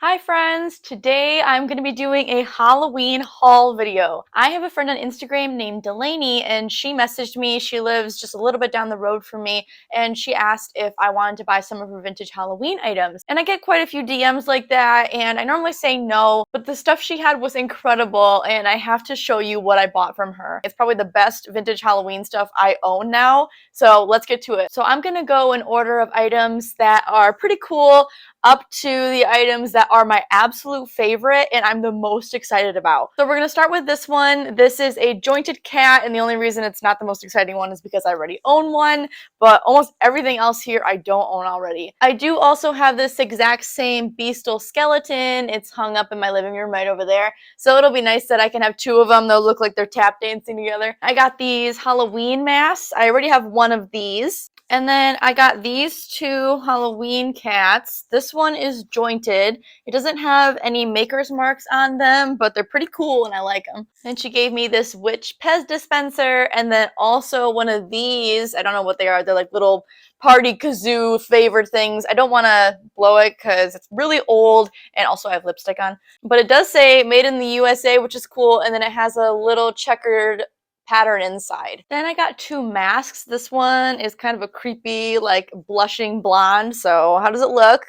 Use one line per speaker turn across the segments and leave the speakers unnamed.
Hi friends! Today I'm going to be doing a Halloween haul video. I have a friend on Instagram named Delaney and she messaged me. She lives just a little bit down the road from me and she asked if I wanted to buy some of her vintage Halloween items. And I get quite a few DMs like that and I normally say no, but the stuff she had was incredible and I have to show you what I bought from her. It's probably the best vintage Halloween stuff I own now, so let's get to it. So I'm going to go in order of items that are pretty cool up to the items that are my absolute favorite and I'm the most excited about. So we're going to start with this one. This is a jointed cat, and the only reason it's not the most exciting one is because I already own one, but almost everything else here I don't own already. I do also have this exact same beastal skeleton. It's hung up in my living room right over there, so it'll be nice that I can have two of them. They'll look like they're tap dancing together. I got these Halloween masks. I already have one of these. And then I got these two Halloween cats. This one is jointed. It doesn't have any maker's marks on them, but they're pretty cool and I like them. And she gave me this witch Pez dispenser and then also one of these. I don't know what they are. They're like little party kazoo flavored things. I don't want to blow it because it's really old and also I have lipstick on. But it does say made in the USA, which is cool. And then it has a little checkered pattern inside. Then I got two masks. This one is kind of a creepy, like, blushing blonde. So how does it look?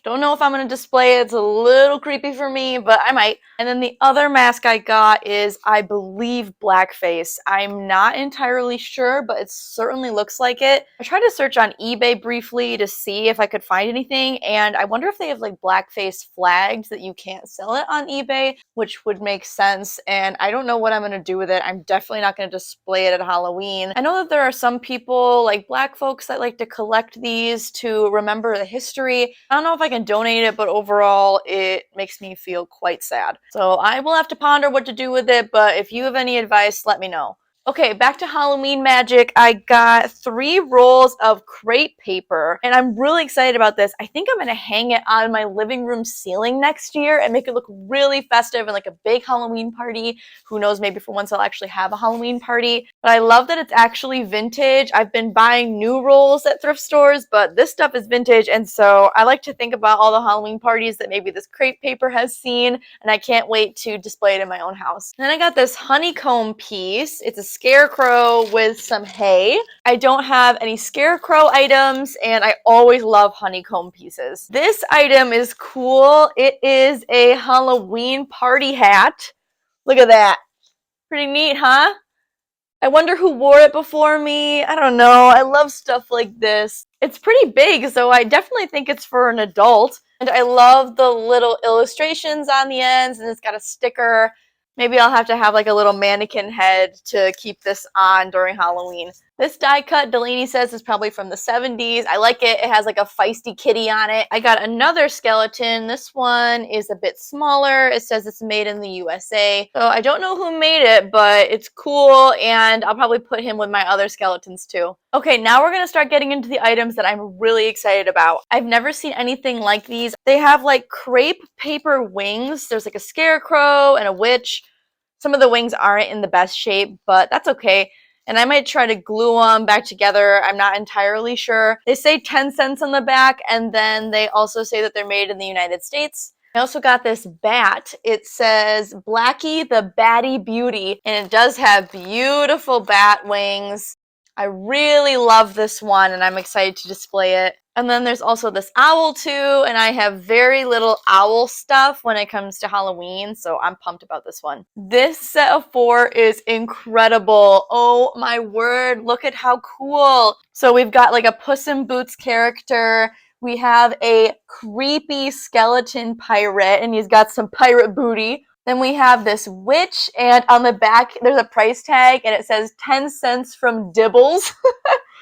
Don't know if I'm going to display it. It's a little creepy for me, but I might. And then the other mask I got is, I believe, blackface. I'm not entirely sure, but it certainly looks like it. I tried to search on eBay briefly to see if I could find anything, and I wonder if they have like blackface flags that you can't sell it on eBay, which would make sense, and I don't know what I'm going to do with it. I'm definitely not going to display it at Halloween. I know that there are some people, like black folks, that like to collect these to remember the history. I don't know if I can donate it, but overall it makes me feel quite sad. So I will have to ponder what to do with it, but if you have any advice, let me know. Okay, back to Halloween magic. I got 3 rolls of crepe paper, and I'm really excited about this. I think I'm going to hang it on my living room ceiling next year and make it look really festive and like a big Halloween party. Who knows, maybe for once I'll actually have a Halloween party. But I love that it's actually vintage. I've been buying new rolls at thrift stores, but this stuff is vintage, and so I like to think about all the Halloween parties that maybe this crepe paper has seen, and I can't wait to display it in my own house. Then I got this honeycomb piece. It's a scarecrow with some hay. I don't have any scarecrow items, and I always love honeycomb pieces. This item is cool. It is a Halloween party hat. Look at that. Pretty neat, huh? I wonder who wore it before me. I don't know. I love stuff like this. It's pretty big, so I definitely think it's for an adult. And I love the little illustrations on the ends, and it's got a sticker. Maybe I'll have to have like a little mannequin head to keep this on during Halloween. This die cut, Delaney says, is probably from the 70s. I like it. It has like a feisty kitty on it. I got another skeleton. This one is a bit smaller. It says it's made in the USA. So I don't know who made it, but it's cool, and I'll probably put him with my other skeletons too. Okay, now we're going to start getting into the items that I'm really excited about. I've never seen anything like these. They have like crepe paper wings. There's like a scarecrow and a witch. Some of the wings aren't in the best shape, but that's okay. And I might try to glue them back together. I'm not entirely sure. They say 10 cents on the back, and then they also say that they're made in the United States. I also got this bat. It says Blackie the Batty Beauty, and it does have beautiful bat wings. I really love this one, and I'm excited to display it. And then there's also this owl too, and I have very little owl stuff when it comes to Halloween, so I'm pumped about this one. This set of 4 is incredible. Oh my word, look at how cool. So we've got like a Puss in Boots character. We have a creepy skeleton pirate, and he's got some pirate booty. Then we have this witch, and on the back there's a price tag, and it says 10 cents from Dibbles.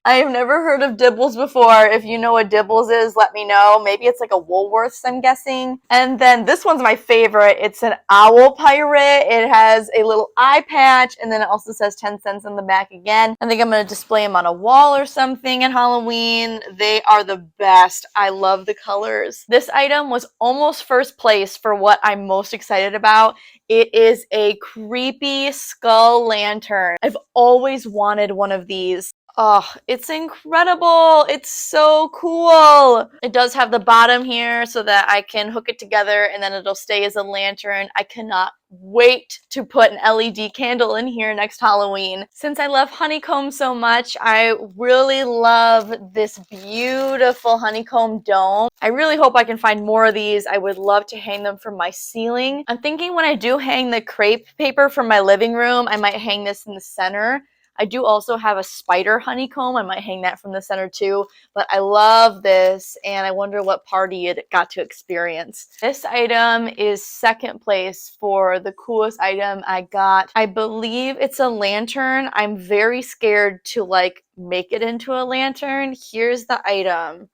I have never heard of Dibbles before. If you know what Dibbles is, let me know. Maybe it's like a Woolworths, I'm guessing. And then this one's my favorite. It's an owl pirate. It has a little eye patch, and then it also says 10 cents on the back again. I think I'm going to display them on a wall or something at Halloween. They are the best. I love the colors. This item was almost first place for what I'm most excited about. It is a creepy skull lantern. I've always wanted one of these. Oh, it's incredible. It's so cool. It does have the bottom here so that I can hook it together and then it'll stay as a lantern. I cannot wait to put an LED candle in here next Halloween. Since I love honeycomb so much, I really love this beautiful honeycomb dome. I really hope I can find more of these. I would love to hang them from my ceiling. I'm thinking when I do hang the crepe paper from my living room, I might hang this in the center. I do also have a spider honeycomb. I might hang that from the center too, but I love this and I wonder what party it got to experience. This item is second place for the coolest item I got. I believe it's a lantern. I'm very scared to like make it into a lantern. Here's the item.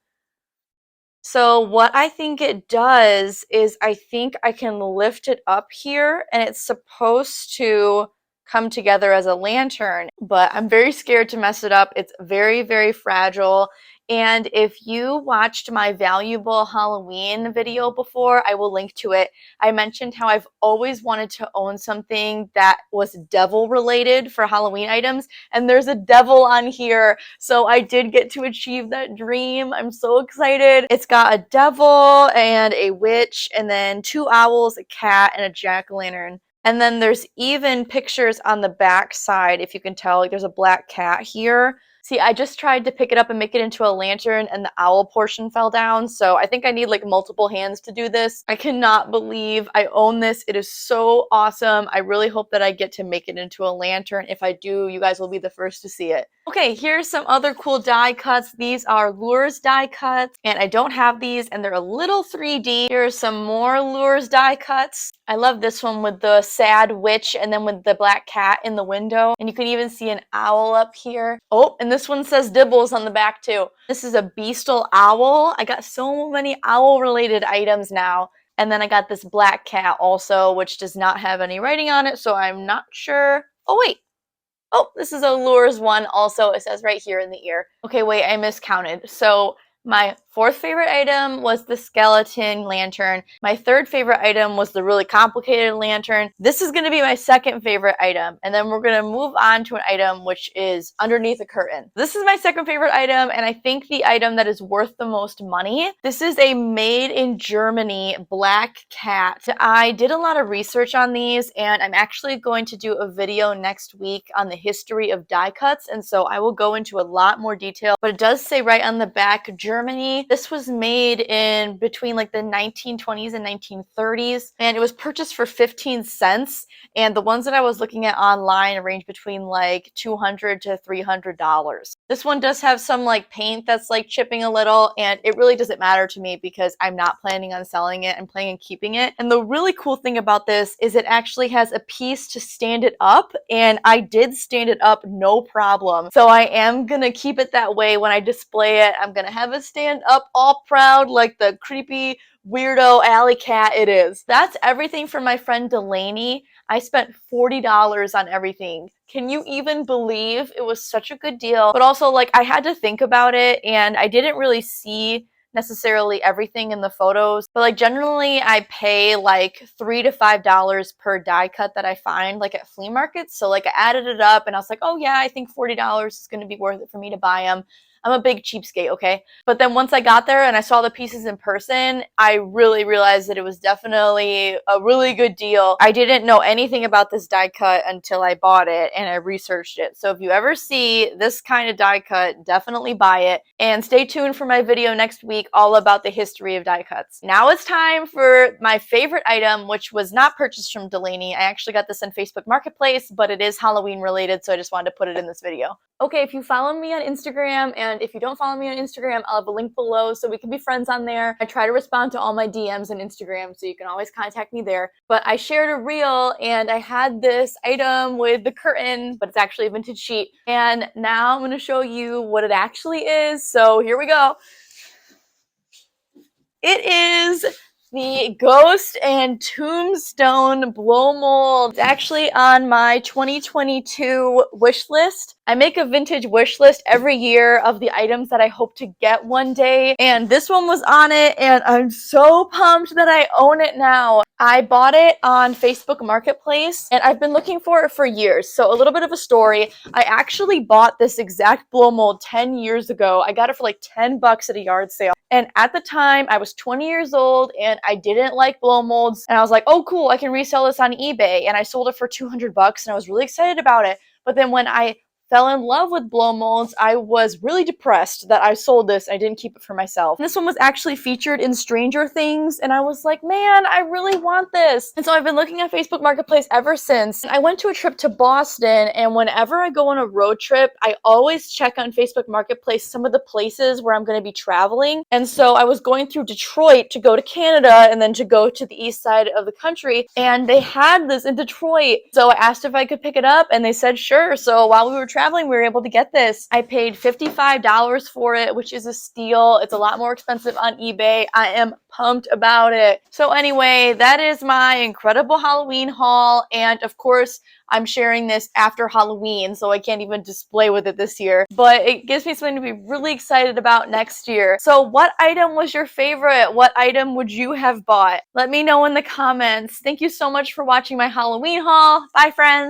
So what I think it does is I think I can lift it up here and it's supposed to come together as a lantern, but I'm very scared to mess it up. It's very, very fragile. And if you watched my valuable Halloween video before, I will link to it. I mentioned how I've always wanted to own something that was devil related for Halloween items, and there's a devil on here. So I did get to achieve that dream. I'm so excited. It's got a devil and a witch, and then 2 owls, a cat, and a jack-o'-lantern. And then there's even pictures on the back side, if you can tell, like there's a black cat here. See, I just tried to pick it up and make it into a lantern and the owl portion fell down, so I think I need like multiple hands to do this. I cannot believe I own this. It is so awesome. I really hope that I get to make it into a lantern. If I do, you guys will be the first to see it. Okay, here's some other cool die cuts. These are Lures die cuts, and I don't have these, and they're a little 3D. Here's some more Lures die cuts. I love this one with the sad witch and then with the black cat in the window. And you can even see an owl up here. Oh, and this one says Dibbles on the back too. This is a beastal owl. I got so many owl related items now. And then I got this black cat also, which does not have any writing on it, so I'm not sure. Oh, wait. Oh, this is a Lures one also. It says right here in the ear. Okay, wait, I miscounted. So my fourth favorite item was the skeleton lantern. My third favorite item was the really complicated lantern. This is going to be my second favorite item. And then we're going to move on to an item which is underneath a curtain. This is my second favorite item, and I think the item that is worth the most money. This is a made in Germany black cat. I did a lot of research on these, and I'm actually going to do a video next week on the history of die cuts, and so I will go into a lot more detail. But it does say right on the back, Germany. This was made in between like the 1920s and 1930s, and it was purchased for 15 cents. And the ones that I was looking at online range between like $200 to $300. This one does have some like paint that's like chipping a little, and it really doesn't matter to me because I'm not planning on selling it. I'm planning on keeping it. And the really cool thing about this is it actually has a piece to stand it up, and I did stand it up no problem. So I am gonna keep it that way when I display it. I'm gonna have it stand up all proud like the creepy weirdo alley cat it is. That's everything from my friend Delaney. I spent $40 on everything. Can you even believe it was such a good deal? But also, like, I had to think about it, and I didn't really see necessarily everything in the photos, but like generally I pay like $3 to $5 per die cut that I find like at flea markets. So like I added it up and I was like, oh yeah, I think $40 is going to be worth it for me to buy them. I'm a big cheapskate, okay? But then once I got there and I saw the pieces in person, I really realized that it was definitely a really good deal. I didn't know anything about this die cut until I bought it and I researched it. So if you ever see this kind of die cut, definitely buy it. And stay tuned for my video next week all about the history of die cuts. Now it's time for my favorite item, which was not purchased from Delaney. I actually got this on Facebook Marketplace, but it is Halloween related, so I just wanted to put it in this video. Okay, if you follow me on Instagram, and if you don't follow me on Instagram, I'll have a link below so we can be friends on there. I try to respond to all my DMs on Instagram, so you can always contact me there. But I shared a reel, and I had this item with the curtain, but it's actually a vintage sheet. And now I'm going to show you what it actually is. So here we go. It is the Ghost and Tombstone blow mold. It's actually on my 2022 wish list. I make a vintage wish list every year of the items that I hope to get one day, and this one was on it, and I'm so pumped that I own it now. I bought it on Facebook Marketplace, and I've been looking for it for years. So a little bit of a story. I actually bought this exact blow mold 10 years ago. I got it for like 10 bucks at a yard sale. And at the time, I was 20 years old and I didn't like blow molds. And I was like, oh, cool, I can resell this on eBay. And I sold it for 200 bucks and I was really excited about it. But then when I fell in love with blow molds, I was really depressed that I sold this. I didn't keep it for myself. And this one was actually featured in Stranger Things, and I was like, man, I really want this. And so I've been looking at Facebook Marketplace ever since. I went to a trip to Boston, and whenever I go on a road trip, I always check on Facebook Marketplace some of the places where I'm going to be traveling. And so I was going through Detroit to go to Canada and then to go to the east side of the country, and they had this in Detroit. So I asked if I could pick it up, and they said sure. So while we were traveling, we were able to get this. I paid $55 for it, which is a steal. It's a lot more expensive on eBay. I am pumped about it. So anyway, that is my incredible Halloween haul. And of course, I'm sharing this after Halloween, so I can't even display with it this year. But it gives me something to be really excited about next year. So what item was your favorite? What item would you have bought? Let me know in the comments. Thank you so much for watching my Halloween haul. Bye, friends.